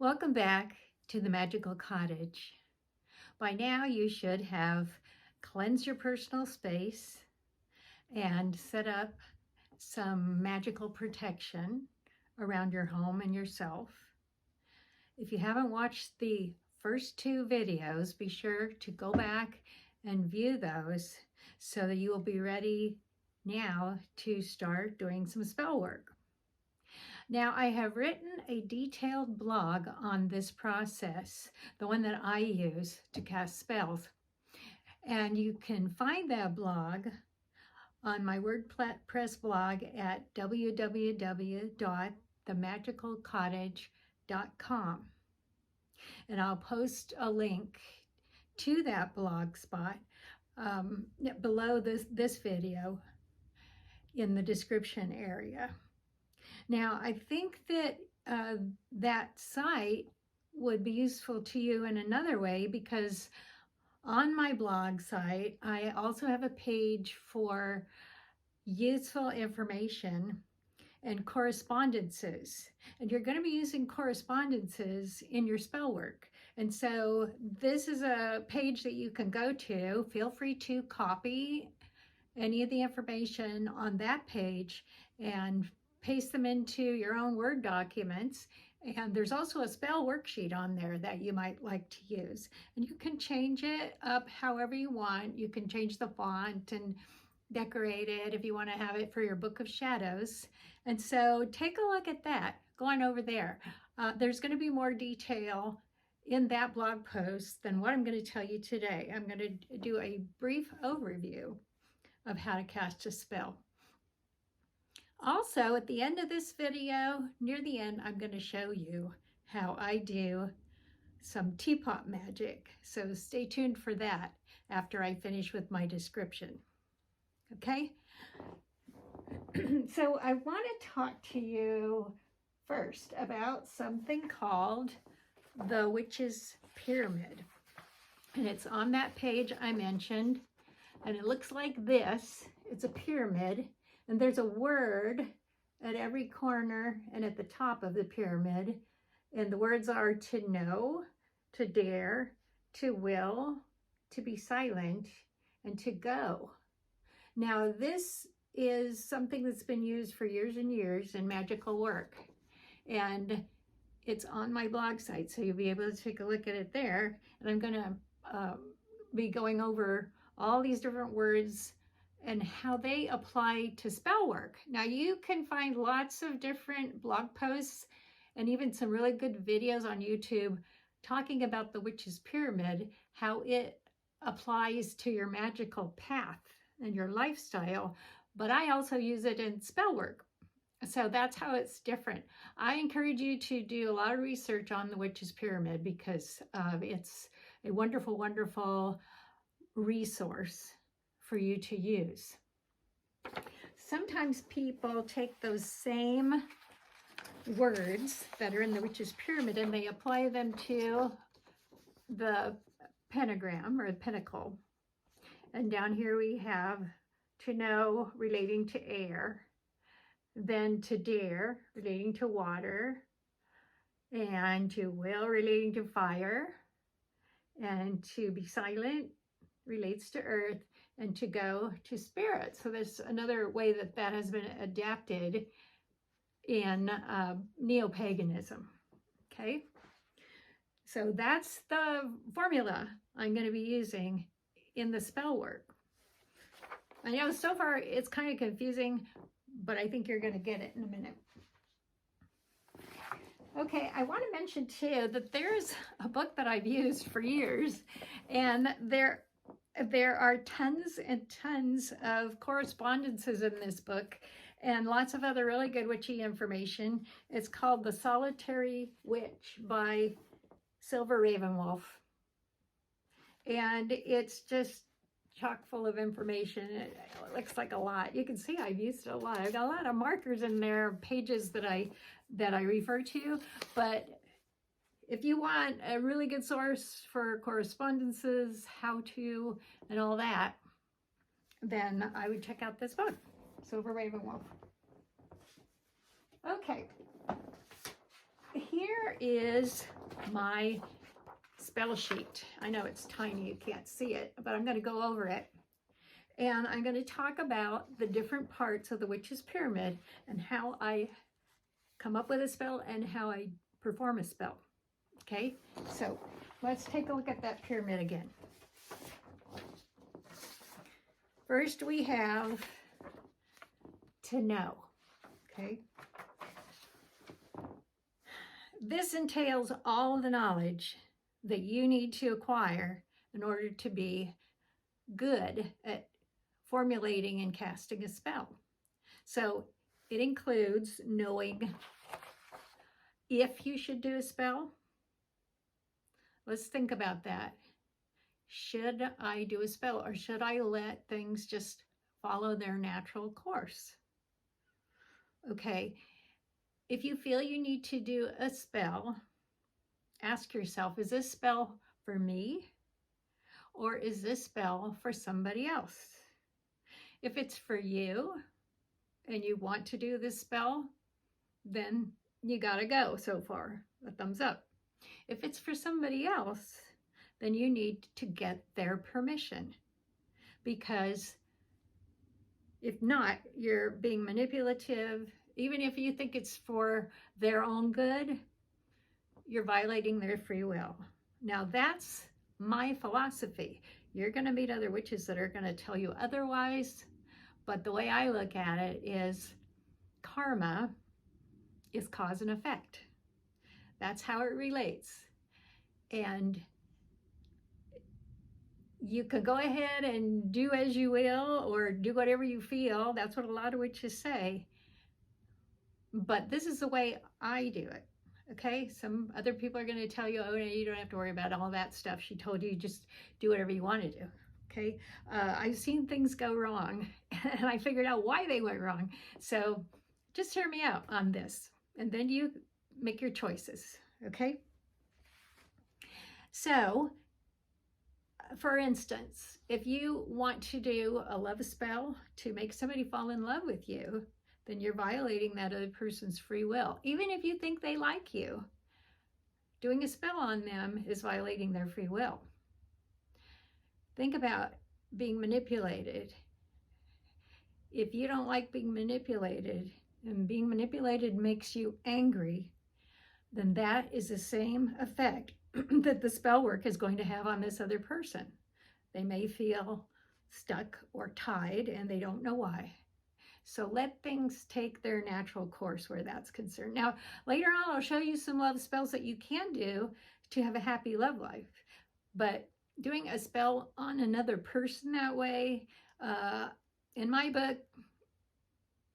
Welcome back to the Magical Cottage. By now you should have cleansed your personal space and set up some magical protection around your home and yourself. If you haven't watched the first two videos, be sure to go back and view those so that you will be ready now to start doing some spell work. Now, I have written a detailed blog on this process, the one that I use to cast spells. And you can find that blog on my WordPress blog at www.themagicalcottage.com. And I'll post a link to that blog spot below this video in the description area. Now, I think that that site would be useful to you in another way, because on my blog site, I also have a page for useful information and correspondences. And you're going to be using correspondences in your spell work. And so this is a page that you can go to. Feel free to copy any of the information on that page and paste them into your own Word documents. And there's also a spell worksheet on there that you might like to use. And you can change it up however you want. You can change the font and decorate it if you want to have it for your Book of Shadows. And so take a look at that. Go on over there. There's going to be more detail in that blog post than what I'm going to tell you today. I'm going to do a brief overview of how to cast a spell. Also, at the end of this video, near the end, I'm going to show you how I do some teapot magic. So stay tuned for that after I finish with my description. Okay? So I want to talk to you first about something called the Witch's Pyramid. And it's on that page I mentioned. And it looks like this. It's a pyramid. And there's a word at every corner and at the top of the pyramid. And the words are to know, to dare, to will, to be silent, and to go. Now, this is something that's been used for years and years in magical work. And it's on my blog site, so you'll be able to take a look at it there. And I'm going to be going over all these different words and how they apply to spell work. Now, you can find lots of different blog posts and even some really good videos on YouTube talking about the Witch's Pyramid, how it applies to your magical path and your lifestyle, but I also use it in spell work. So that's how it's different. I encourage you to do a lot of research on the Witch's Pyramid because it's a wonderful, wonderful resource for you to use. Sometimes people take those same words that are in the Witch's Pyramid and they apply them to the pentagram or the pinnacle. And down here we have to know relating to air, then to dare relating to water, and to will relating to fire, and to be silent relates to earth, and to go to spirit. So there's another way that that has been adapted in neo-paganism. Okay, so that's the formula I'm going to be using in the spell work. I know so far it's kind of confusing, but I think you're going to get it in a minute. Okay, I want to mention too that there's a book that I've used for years, and there are tons and tons of correspondences in this book and lots of other really good witchy information. It's called The Solitary Witch by Silver Ravenwolf. And it's just chock full of information. It looks like a lot. You can see I've used it a lot. I've got a lot of markers in there, pages that I refer to, but if you want a really good source for correspondences, how to, and all that, then I would check out this book, Silver Ravenwolf. Okay, here is my spell sheet. I know it's tiny, you can't see it, but I'm going to go over it. And I'm going to talk about the different parts of the witch's pyramid and how I come up with a spell and how I perform a spell. Okay, so let's take a look at that pyramid again. First we have to know, okay? This entails all the knowledge that you need to acquire in order to be good at formulating and casting a spell. So it includes knowing if you should do a spell. Let's think about that. Should I do a spell, or should I let things just follow their natural course? Okay, if you feel you need to do a spell, ask yourself, is this spell for me, or is this spell for somebody else? If it's for you and you want to do this spell, then you gotta go so far, a thumbs up. If it's for somebody else, then you need to get their permission, because if not, you're being manipulative. Even if you think it's for their own good, you're violating their free will. Now that's my philosophy. You're going to meet other witches that are going to tell you otherwise, but the way I look at it is karma is cause and effect. That's how it relates. And you can go ahead and do as you will, or do whatever you feel. That's what a lot of witches say. But this is the way I do it. Okay, some other people are going to tell you, oh, no, you don't have to worry about all that stuff. She told you, just do whatever you want to do. Okay, I've seen things go wrong, and I figured out why they went wrong. So just hear me out on this, and then you make your choices. Okay, so for instance, if you want to do a love spell to make somebody fall in love with you, then you're violating that other person's free will. Even if you think they like you, doing a spell on them is violating their free will. Think about being manipulated. If you don't like being manipulated, and being manipulated makes you angry, then that is the same effect that the spell work is going to have on this other person. They may feel stuck or tied, and they don't know why. So let things take their natural course where that's concerned. Now, later on, I'll show you some love spells that you can do to have a happy love life. But doing a spell on another person that way, in my book,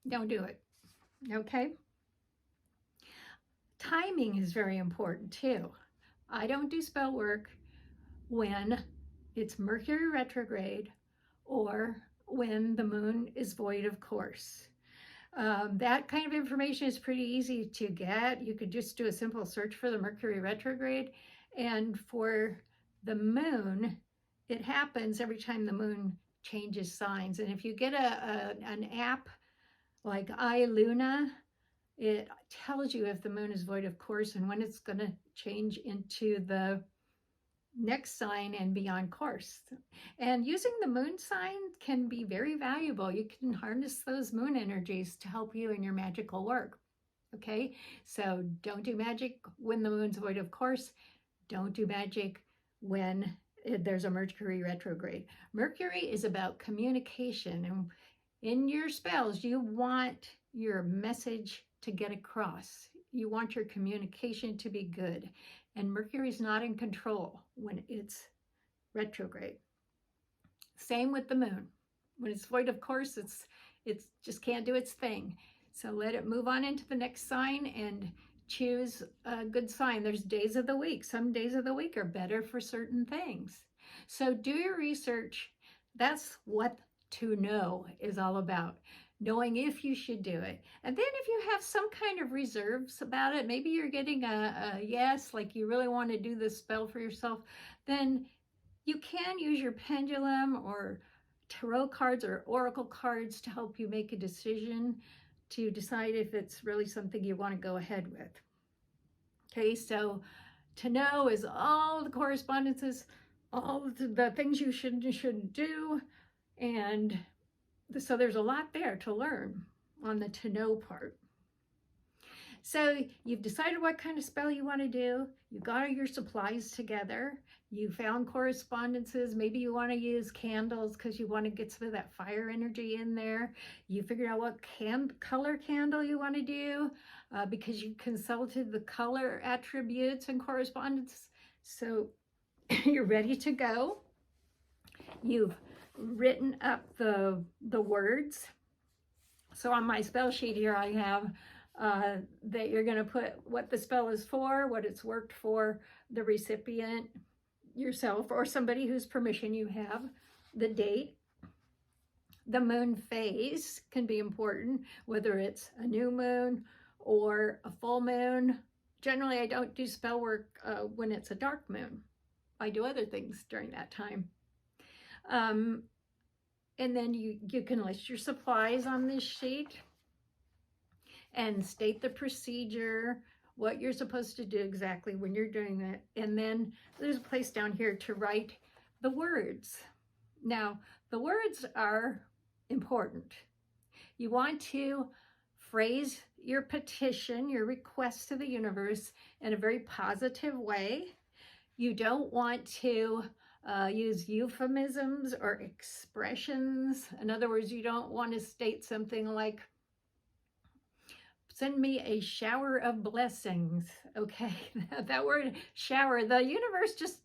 don't do it, okay? Timing is very important too. I don't do spell work when it's Mercury retrograde or when the moon is void of course. That kind of information is pretty easy to get. You could just do a simple search for the Mercury retrograde. And for the moon, it happens every time the moon changes signs. And if you get an app like iLuna, it tells you if the moon is void of course and when it's going to change into the next sign and be on course. And using the moon sign can be very valuable. You can harness those moon energies to help you in your magical work. Okay, so don't do magic when the moon's void of course. Don't do magic when there's a Mercury retrograde. Mercury is about communication, and in your spells, you want your message to get across. You want your communication to be good. And Mercury's not in control when it's retrograde. Same with the moon. When it's void of course, it's just can't do its thing. So let it move on into the next sign and choose a good sign. There's days of the week. Some days of the week are better for certain things. So do your research. That's what to know is all about. Knowing if you should do it. And then if you have some kind of reserves about it, maybe you're getting a yes, like you really want to do this spell for yourself, then you can use your pendulum or tarot cards or oracle cards to help you make a decision to decide if it's really something you want to go ahead with. Okay, so to know is all the correspondences, all the things you should and shouldn't do. And so there's a lot there to learn on the to know part. So you've decided what kind of spell you want to do. You got all your supplies together. You found correspondences. Maybe you want to use candles because you want to get some of that fire energy in there. You figured out what color candle you want to do because you consulted the color attributes and correspondence. So you're ready to go. You've written up the words. So on my spell sheet here, I have that you're going to put what the spell is for, what it's worked for, the recipient, yourself, or somebody whose permission you have, the date. The moon phase can be important, whether it's a new moon or a full moon. Generally, I don't do spell work when it's a dark moon. I do other things during that time. And then you can list your supplies on this sheet and state the procedure, what you're supposed to do exactly when you're doing that. And then there's a place down here to write the words. Now, the words are important. You want to phrase your petition, your request to the universe in a very positive way. You don't want to use euphemisms or expressions. In other words, you don't want to state something like, send me a shower of blessings. Okay, that word shower, the universe just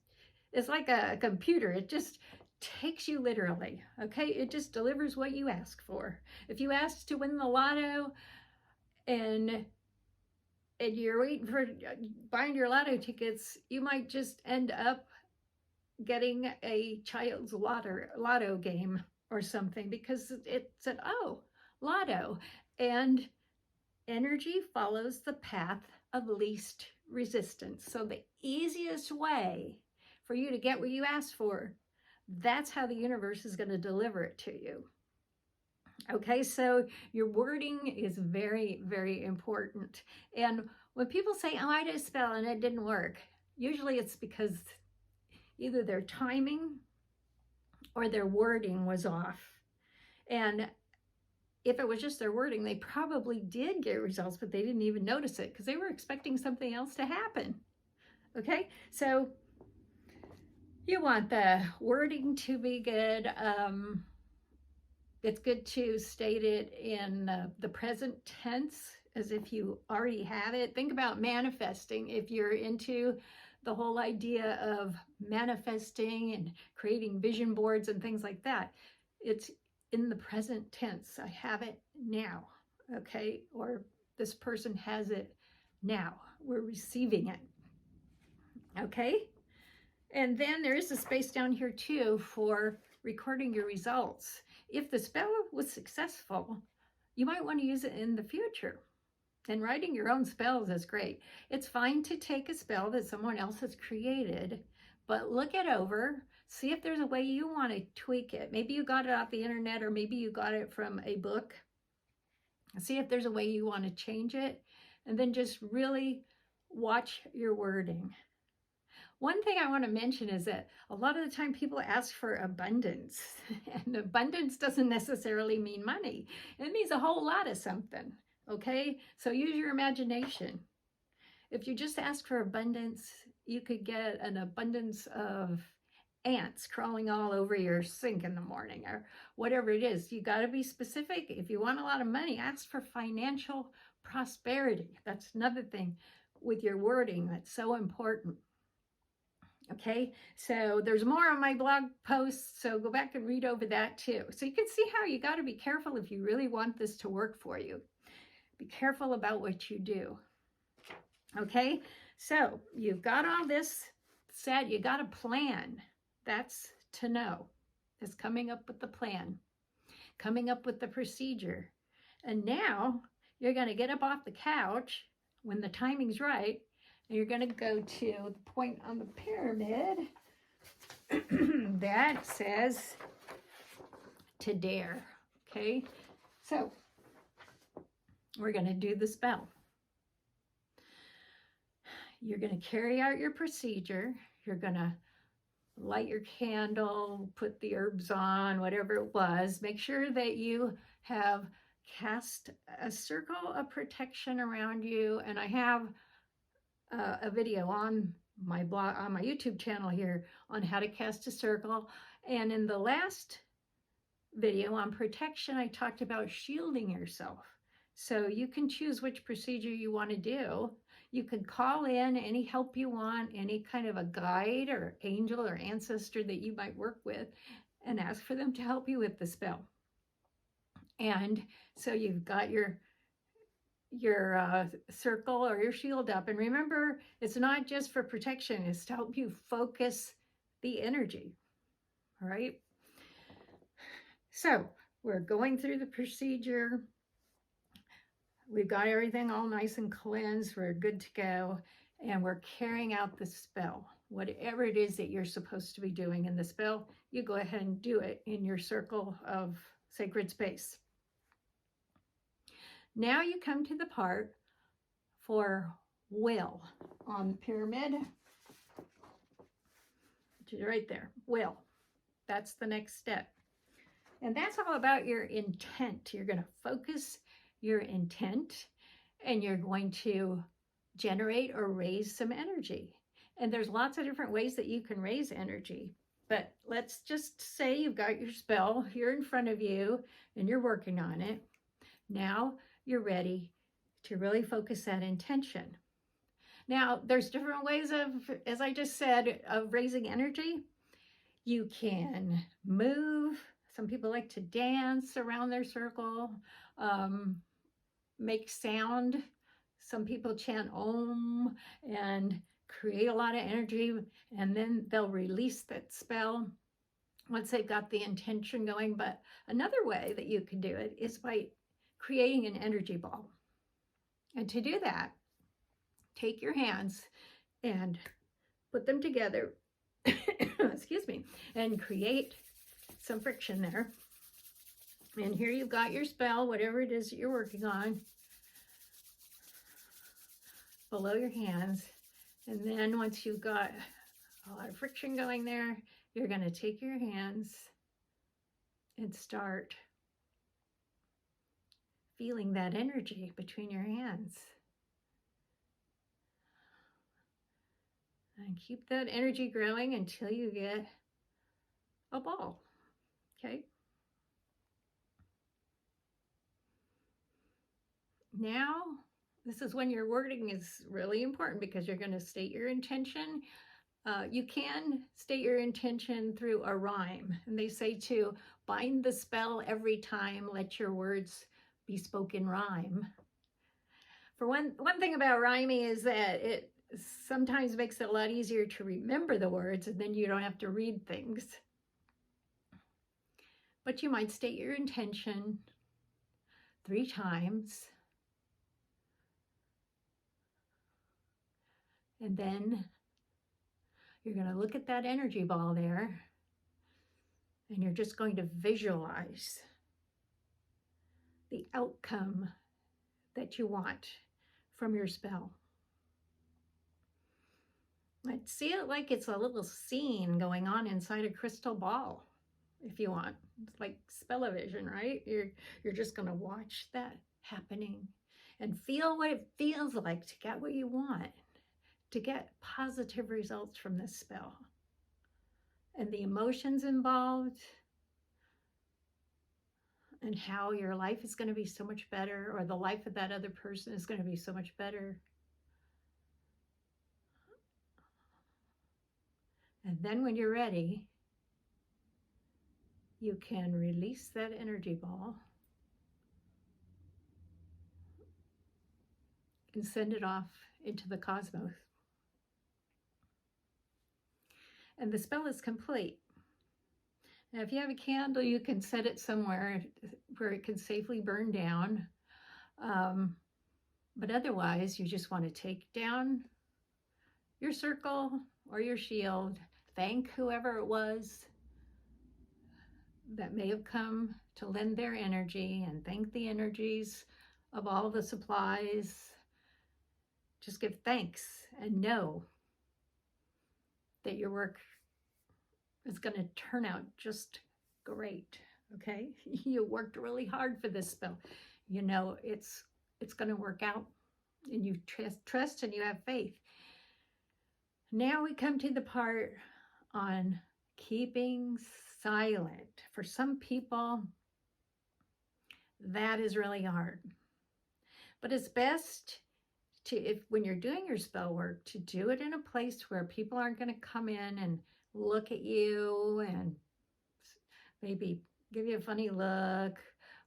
is like a computer. It just takes you literally. Okay, it just delivers what you ask for. If you ask to win the lotto and you're waiting for buying your lotto tickets, you might just end up getting a child's lotto game or something because it said, oh, lotto. And energy follows the path of least resistance. So the easiest way for you to get what you asked for, that's how the universe is going to deliver it to you. Okay, so your wording is very, very important. And when people say, oh, I did a spell and it didn't work, usually it's because either their timing or their wording was off. And if it was just their wording, they probably did get results, but they didn't even notice it because they were expecting something else to happen. Okay, so you want the wording to be good. It's good to state it in the present tense as if you already have it. Think about manifesting. If you're into the whole idea of manifesting and creating vision boards and things like that, it's in the present tense. I have it now, okay? Or this person has it now. We're receiving it, okay? And then there is a space down here too for recording your results. If the spell was successful, you might want to use it in the future. And writing your own spells is great. It's fine to take a spell that someone else has created, but look it over. See if there's a way you want to tweak it. Maybe you got it off the internet or maybe you got it from a book. See if there's a way you want to change it. And then just really watch your wording. One thing I want to mention is that a lot of the time people ask for abundance. And abundance doesn't necessarily mean money. It means a whole lot of something. Okay? So use your imagination. If you just ask for abundance, you could get an abundance of ants crawling all over your sink in the morning or whatever it is. You got to be specific. If you want a lot of money, ask for financial prosperity. That's another thing with your wording that's so important. Okay, so there's more on my blog post, so go back and read over that too. So you can see how you got to be careful if you really want this to work for you. Be careful about what you do. Okay, so you've got all this set, you got a plan. That's to know. It's coming up with the plan, coming up with the procedure. And now you're going to get up off the couch when the timing's right, and you're going to go to the point on the pyramid that says to dare. Okay, so we're going to do the spell. You're going to carry out your procedure. You're going to light your candle, put the herbs on, whatever it was. Make sure that you have cast a circle of protection around you. And I have a video on my blog, on my YouTube channel here, on how to cast a circle. And in the last video on protection, I talked about shielding yourself. So you can choose which procedure you want to do. You can call in any help you want, any kind of a guide or angel or ancestor that you might work with, and ask for them to help you with the spell. And so you've got your circle or your shield up. And remember, it's not just for protection, it's to help you focus the energy, all right? So we're going through the procedure. We've got everything all nice and cleansed. We're good to go. And we're carrying out the spell. Whatever it is that you're supposed to be doing in the spell, you go ahead and do it in your circle of sacred space. Now you come to the part for will on the pyramid, which is right there, will. That's the next step. And that's all about your intent. You're going to focus your intent and you're going to generate or raise some energy. And there's lots of different ways that you can raise energy. But let's just say you've got your spell here in front of you and you're working on it. Now you're ready to really focus that intention. Now, there's different ways of, as I just said, of raising energy. You can move. Some people like to dance around their circle, make sound. Some people chant Om and create a lot of energy, and then they'll release that spell once they've got the intention going. But another way that you can do it is by creating an energy ball. And to do that, take your hands and put them together, excuse me, and create some friction there. And here you've got your spell, whatever it is that you're working on, below your hands. And then once you've got a lot of friction going there, you're going to take your hands and start feeling that energy between your hands. And keep that energy growing until you get a ball, okay? Now, this is when your wording is really important because you're going to state your intention. You can state your intention through a rhyme. And they say to bind the spell every time, let your words be spoken rhyme. For one thing about rhyming is that it sometimes makes it a lot easier to remember the words, and then you don't have to read things. But you might state your intention 3 times. And then you're going to look at that energy ball there, and you're just going to visualize the outcome that you want from your spell. I'd see it like it's a little scene going on inside a crystal ball, if you want. It's like spell-o-vision, right? You're just going to watch that happening and feel what it feels like to get what you want, to get positive results from this spell. And the emotions involved, and how your life is going to be so much better, or the life of that other person is going to be so much better. And then when you're ready, you can release that energy ball and send it off into the cosmos. And the spell is complete. Now, if you have a candle, you can set it somewhere where it can safely burn down. But otherwise, you just want to take down your circle or your shield, thank whoever it was that may have come to lend their energy, and thank the energies of all the supplies just give thanks and know that your work is going to turn out just great. Okay, you worked really hard for this spell. You know it's going to work out, and you trust and you have faith. Now we come to the part on keeping silent. For some people, that is really hard. But it's best to, if when you're doing your spell work, to do it in a place where people aren't going to come in and look at you and maybe give you a funny look,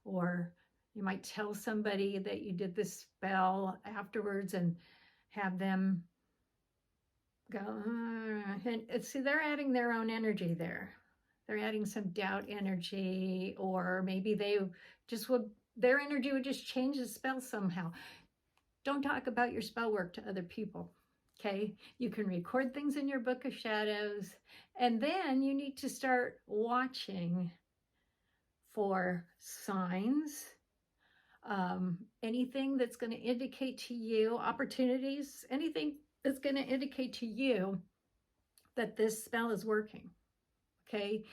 or you might tell somebody that you did this spell afterwards and have them go, and see, they're adding their own energy there. They're adding some doubt energy, or maybe they just would, their energy would just change the spell somehow. Don't talk about your spell work to other people, okay? You can record things in your book of shadows, and then you need to start watching for signs, anything that's going to indicate to you, opportunities, anything that's going to indicate to you that this spell is working, okay?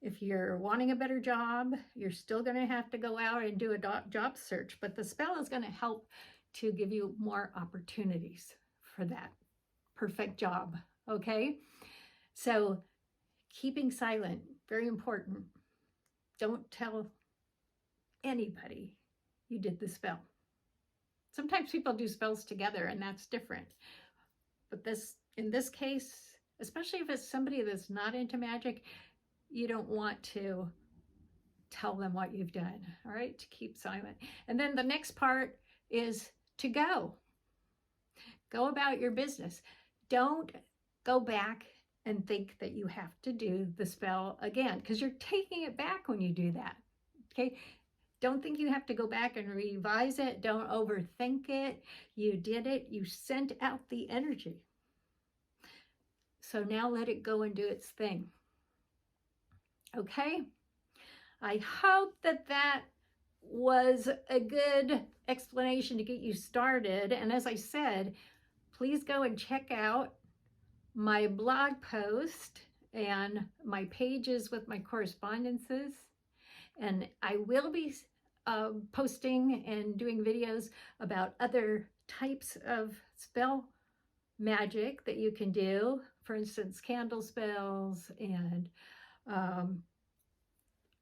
If you're wanting a better job, you're still going to have to go out and do a job search, but the spell is going to help to give you more opportunities for that perfect job, okay? So keeping silent, very important. Don't tell anybody you did the spell. Sometimes people do spells together, and that's different. But this, in this case, especially if it's somebody that's not into magic, you don't want to tell them what you've done, all right? To keep silent. And then the next part is to go. Go about your business. Don't go back and think that you have to do the spell again, because you're taking it back when you do that, okay? Don't think you have to go back and revise it. Don't overthink it. You did it. You sent out the energy. So now let it go and do its thing. Okay? I hope that that was a good explanation to get you started. And as I said, please go and check out my blog post and my pages with my correspondences. And I will be posting and doing videos about other types of spell magic that you can do. For instance, candle spells and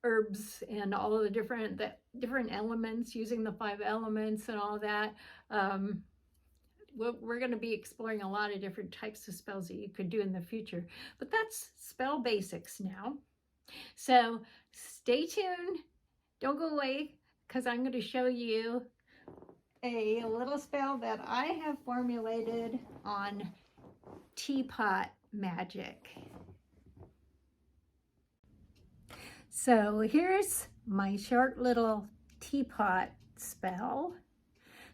herbs and all of the different elements, using the 5 elements and all that. We're going to be exploring a lot of different types of spells that you could do in the future. But that's spell basics now. So stay tuned. Don't go away, because I'm going to show you a little spell that I have formulated on teapot magic. So here's my short little teapot spell.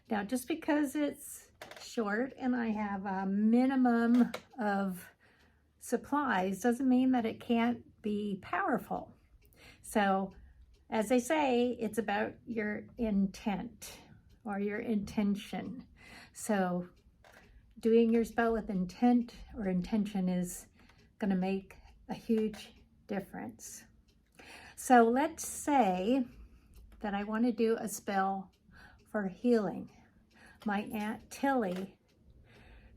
Now, just because it's short and I have a minimum of supplies doesn't mean that it can't be powerful. So, as they say, it's about your intent or your intention. So, doing your spell with intent or intention is going to make a huge difference. So, let's say that I want to do a spell for healing. My Aunt Tilly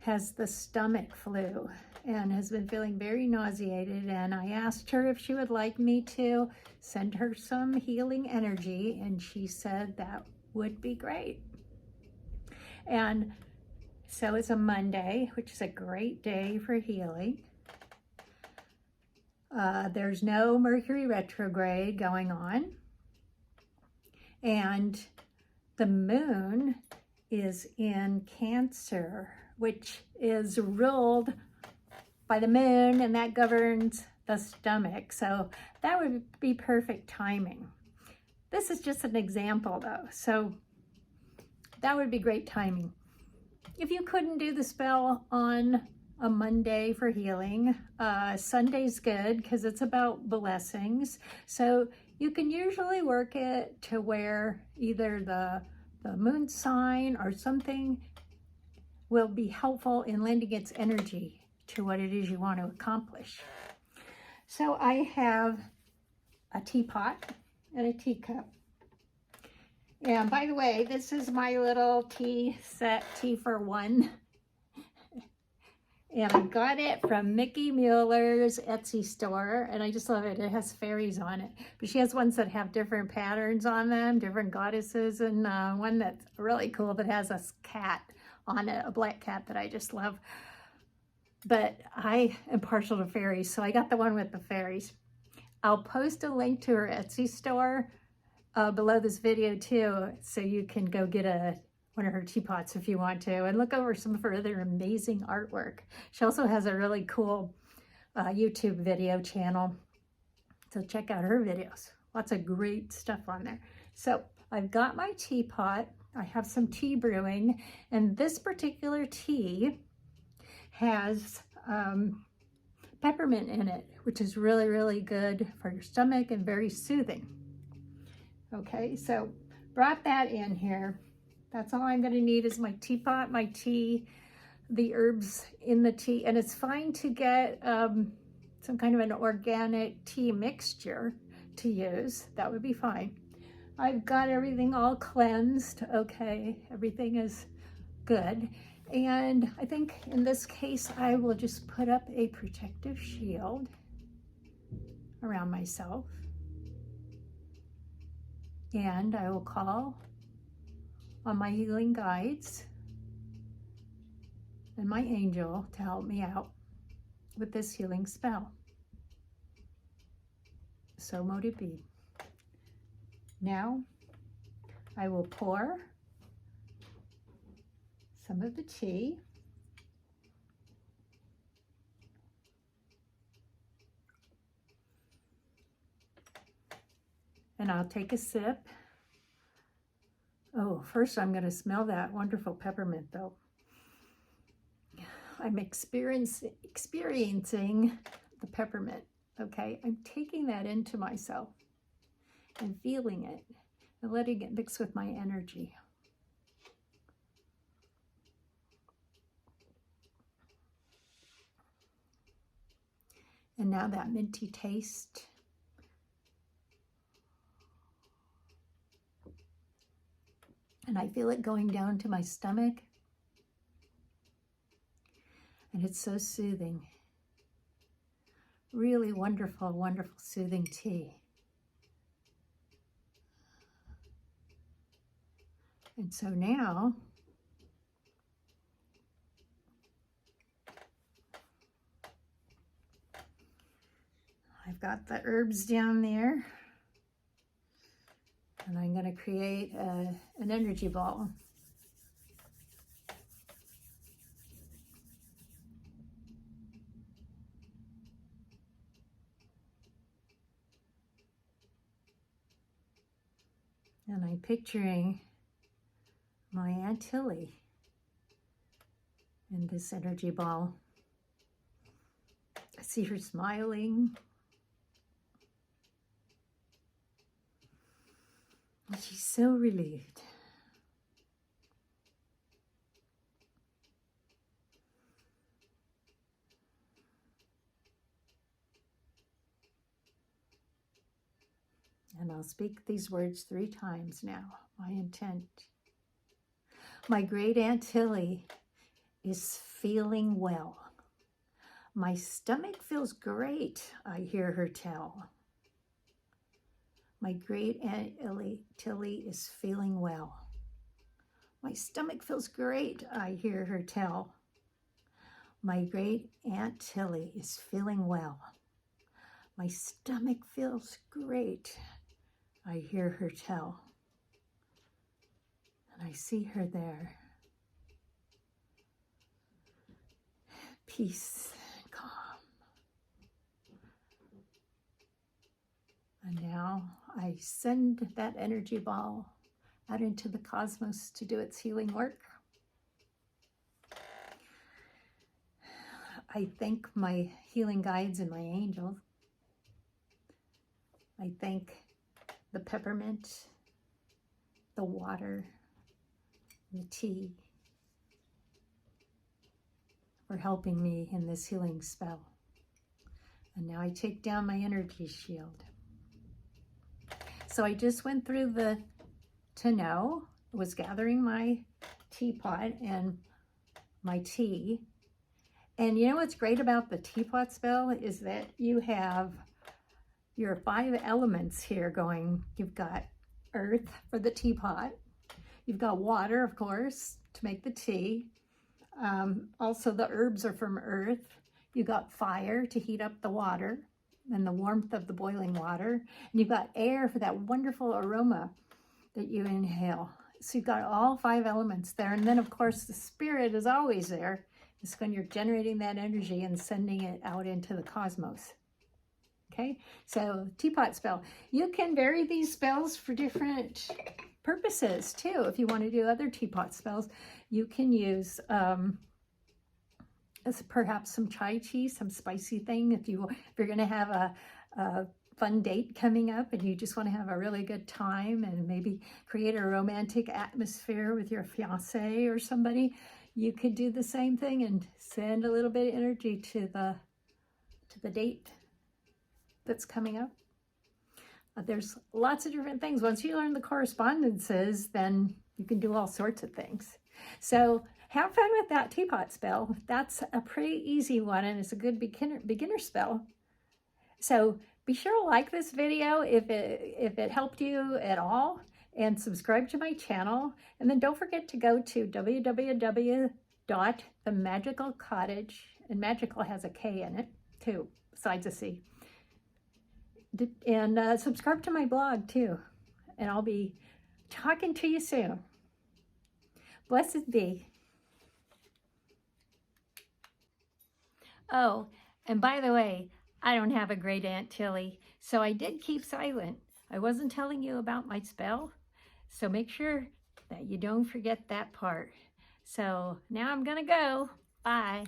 has the stomach flu and has been feeling very nauseated, and I asked her if she would like me to send her some healing energy, and she said that would be great. And so it's a Monday, which is a great day for healing. There's no Mercury retrograde going on, and the moon is in Cancer, which is ruled by the moon, and that governs the stomach. So that would be perfect timing. This is just an example though, so that would be great timing. If you couldn't do the spell on a Monday for healing, Sunday's good because it's about blessings. So you can usually work it to where either the moon sign or something will be helpful in lending its energy to what it is you want to accomplish. So I have a teapot and a teacup. And by the way, this is my little tea set, tea for one. And I got it from Mickey Mueller's Etsy store, and I just love it. It has fairies on it, but she has ones that have different patterns on them, different goddesses, and one that's really cool that has a cat on it, a black cat that I just love. But I am partial to fairies, so I got the one with the fairies. I'll post a link to her Etsy store below this video too, so you can go get one of her teapots if you want to, and look over some of her other amazing artwork. She also has a really cool YouTube video channel, so check out her videos. Lots of great stuff on there. So I've got my teapot. I have some tea brewing, and this particular tea has peppermint in it, which is really, really good for your stomach and very soothing. Okay, so brought that in here. That's all I'm going to need is my teapot, my tea, the herbs in the tea, and it's fine to get some kind of an organic tea mixture to use. That would be fine. I've got everything all cleansed. Okay, everything is good. And I think in this case, I will just put up a protective shield around myself. And I will call on my healing guides and my angel to help me out with this healing spell. So mote it be. Now I will pour some of the tea. And I'll take a sip. Oh, first I'm going to smell that wonderful peppermint though. I'm experiencing the peppermint, okay? I'm taking that into myself and feeling it and letting it mix with my energy. And now that minty taste. And I feel it going down to my stomach. And it's so soothing. Really wonderful, wonderful soothing tea. And so now, I've got the herbs down there. And I'm going to create an energy ball. And I'm picturing my Aunt Tilly in this energy ball. I see her smiling. She's so relieved. And I'll speak these words 3 times now. My intent. My great Aunt Tilly is feeling well. My stomach feels great, I hear her tell. My great Aunt Tilly is feeling well. My stomach feels great, I hear her tell. My great Aunt Tilly is feeling well. My stomach feels great, I hear her tell. And I see her there. Peace and calm. And now I send that energy ball out into the cosmos to do its healing work. I thank my healing guides and my angels. I thank the peppermint, the water, the tea, for helping me in this healing spell. And now I take down my energy shield. So I just went through the to know, was gathering my teapot and my tea. And you know what's great about the teapot spell is that you have your 5 elements here going. You've got earth for the teapot. You've got water, of course, to make the tea. Also, the herbs are from earth. You've got fire to heat up the water and the warmth of the boiling water. And you've got air for that wonderful aroma that you inhale. So you've got all 5 elements there. And then, of course, the spirit is always there. It's when you're generating that energy and sending it out into the cosmos. Okay, so teapot spell. You can vary these spells for different purposes too. If you want to do other teapot spells, you can use perhaps some chai tea, some spicy thing. If you're going to have a fun date coming up and you just want to have a really good time and maybe create a romantic atmosphere with your fiance or somebody, you could do the same thing and send a little bit of energy to the date that's coming up. There's lots of different things. Once you learn the correspondences, then you can do all sorts of things. So have fun with that teapot spell. That's a pretty easy one, and it's a good beginner spell. So be sure to like this video if it helped you at all, and subscribe to my channel. And then don't forget to go to www.themagicalcottage, and magical has a K in it too, besides a C. And subscribe to my blog too, and I'll be talking to you soon. Blessed be. Oh, and by the way, I don't have a great Aunt Tilly, so I did keep silent. I wasn't telling you about my spell, so make sure that you don't forget that part. So now I'm gonna go. Bye.